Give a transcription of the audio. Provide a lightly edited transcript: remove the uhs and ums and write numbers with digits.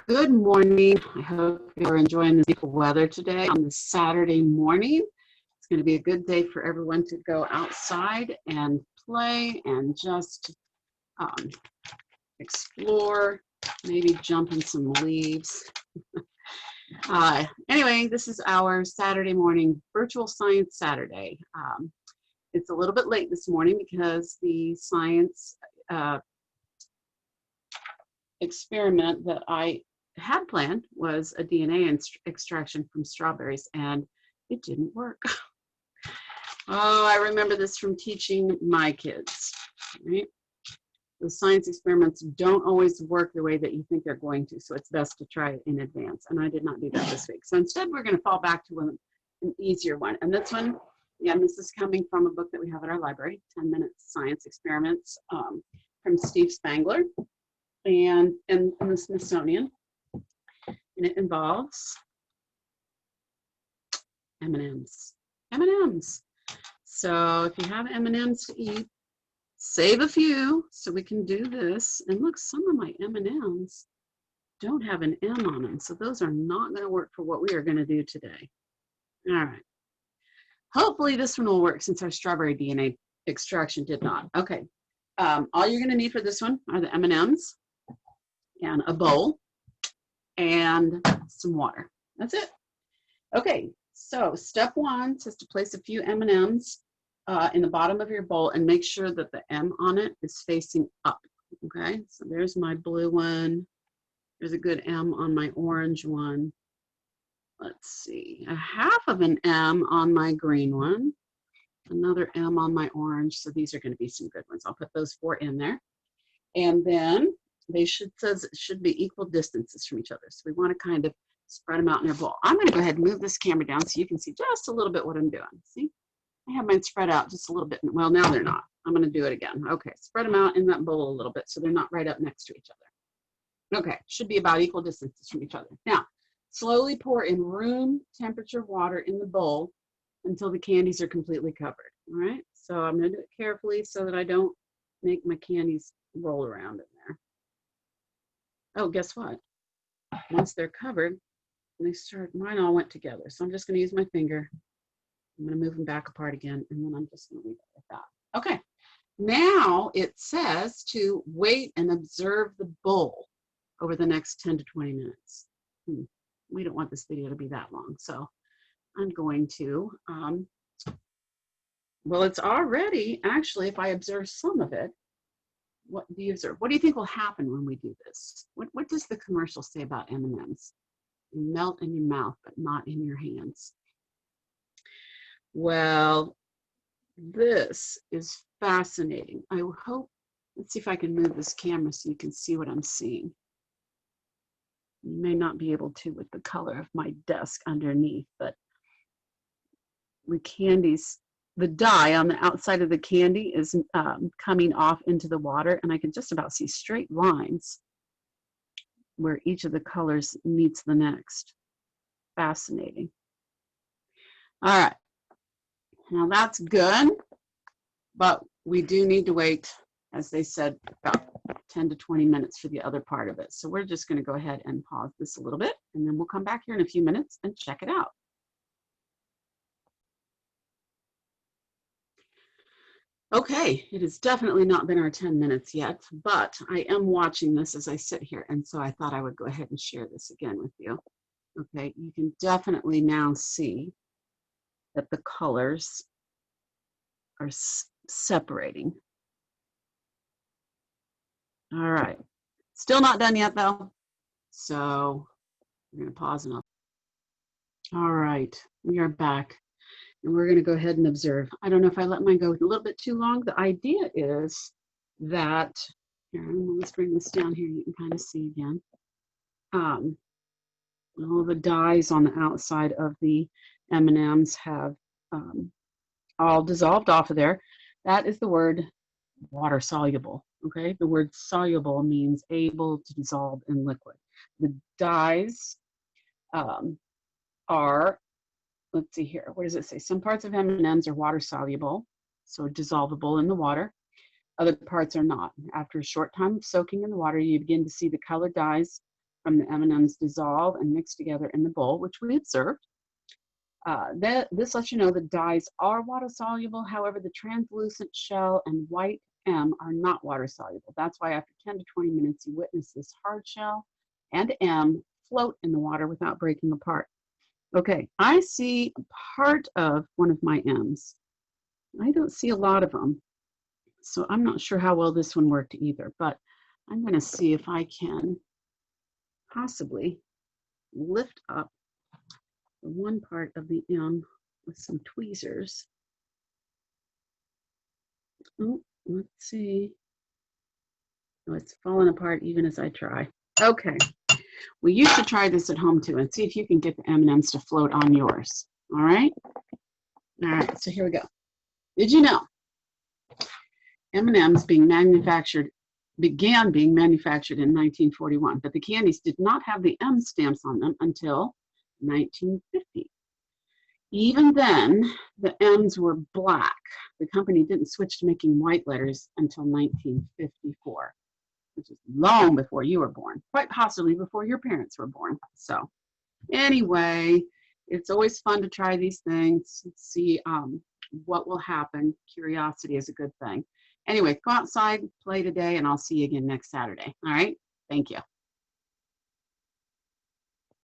Good morning. I hope you're enjoying the beautiful weather today on this Saturday morning. It's going to be a good day for everyone to go outside and play and just explore, maybe jump in some leaves. Anyway, this is our Saturday morning Virtual Science Saturday. It's a little bit late this morning because the science experiment that I had planned was a DNA extraction from strawberries, and it didn't work. Oh, I remember this from teaching my kids, right? The science experiments don't always work the way that you think they're going to, so it's best to try it in advance, and I did not do that this week. So instead, we're going to fall back to an easier one, and this one, yeah, this is coming from a book that we have at our library, 10-Minute Science Experiments from Steve Spangler and the Smithsonian. And it involves M&Ms. M&Ms. So if you have M&Ms to eat, save a few so we can do this. And look, some of my M&Ms don't have an M on them, so those are not going to work for what we are going to do today. All right. Hopefully this one will work since our strawberry DNA extraction did not. Okay. All you're going to need for this one are the M&Ms and a bowl and some water. That's it. Okay, so step one says to place a few M&Ms in the bottom of your bowl and make sure that the M on it is facing up. Okay, so there's my blue one. There's a good M on my orange one. Let's see, a half of an M on my green one. Another M on my orange. So these are going to be some good ones. I'll put those 4 in there. And then they says it should be equal distances from each other. So we want to kind of spread them out in your bowl. I'm going to go ahead and move this camera down so you can see just a little bit what I'm doing. See, I have mine spread out just a little bit. Well, now they're not. I'm going to do it again. Okay, spread them out in that bowl a little bit so they're not right up next to each other. Okay, should be about equal distances from each other. Now, slowly pour in room temperature water in the bowl until the candies are completely covered. All right, so I'm going to do it carefully so that I don't make my candies roll around in there. Oh, guess what? Once they're covered, mine all went together. So I'm just going to use my finger. I'm going to move them back apart again, and then I'm just going to leave it like that. Okay. Now it says to wait and observe the bowl over the next 10 to 20 minutes. We don't want this video to be that long, so I'm going to, well, it's already, actually, if I observe some of it, what do you observe? What do you think will happen when we do this? What does the commercial say about M&Ms? You melt in your mouth, but not in your hands. Well, this is fascinating. I hope, let's see if I can move this camera so you can see what I'm seeing. You may not be able to with the color of my desk underneath, but the candies, the dye on the outside of the candy is coming off into the water, and I can just about see straight lines where each of the colors meets the next. Fascinating. All right, now that's good, but we do need to wait, as they said, about 10 to 20 minutes for the other part of it. So we're just going to go ahead and pause this a little bit, and then we'll come back here in a few minutes and check it out. Okay, it has definitely not been our 10 minutes yet, but I am watching this as I sit here, and so I thought I would go ahead and share this again with you. Okay, you can definitely now see that the colors are separating. All right, still not done yet though, so we're going to pause and all right, we are back. And we're going to go ahead and observe. I don't know if I let mine go a little bit too long. The idea is that, here, let's bring this down here. You can kind of see again. All the dyes on the outside of the M&Ms have all dissolved off of there. That is the word water soluble. Okay, the word soluble means able to dissolve in liquid. The dyes are, let's see here, what does it say? Some parts of M&Ms are water soluble, so dissolvable in the water. Other parts are not. After a short time of soaking in the water, you begin to see the colored dyes from the M&Ms dissolve and mix together in the bowl, which we observed. This lets you know the dyes are water soluble. However, the translucent shell and white M are not water soluble. That's why after 10 to 20 minutes, you witness this hard shell and M float in the water without breaking apart. Okay, I see part of one of my M's. I don't see a lot of them, so I'm not sure how well this one worked either, but I'm going to see if I can possibly lift up the one part of the M with some tweezers. Oh, let's see. Oh, it's falling apart even as I try. Okay. Well, you should try this at home too and see if you can get the M&Ms to float on yours. All right? All right, so here we go. Did you know M&Ms began being manufactured in 1941, but the candies did not have the M stamps on them until 1950. Even then, the M's were black. The company didn't switch to making white letters until 1954. Which is long before you were born, quite possibly before your parents were born. So anyway, it's always fun to try these things, see what will happen. Curiosity is a good thing. Anyway, go outside, play today, and I'll see you again next Saturday. All right? Thank you.